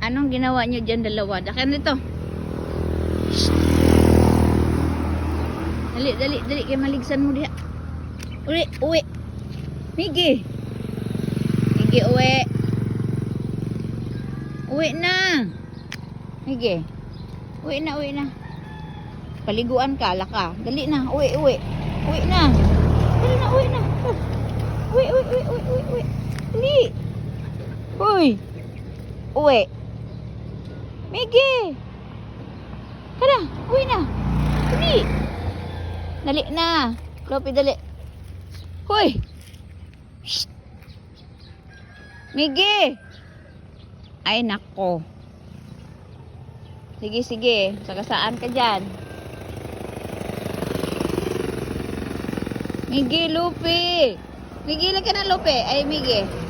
Anong ginawa nyo dyan dalawa? Dakan dito. Dali, dali, dali. Kaya maligsan mo diha. Uwi, uwi. Miggy. Miggy, uwi. Uwi na. Miggy. Uwi na, uwi na. Paliguan ka, laka. Dali na, uwi, uwi. Uwi na. Dali na, uwi na. Uwi, uwi, uwi, uwi, uwi, uwi. Dali. Uy. Uwi. Miggy. Tara, uwi na. Dali. Dali na. Lopi, dali. Hoy. Shh. Miggy. Ay, nako. Sige, sige. Sagasaan ka dyan. Miggy, Lupi. Miggy, lang ka na, Lupi. Ay, Miggy.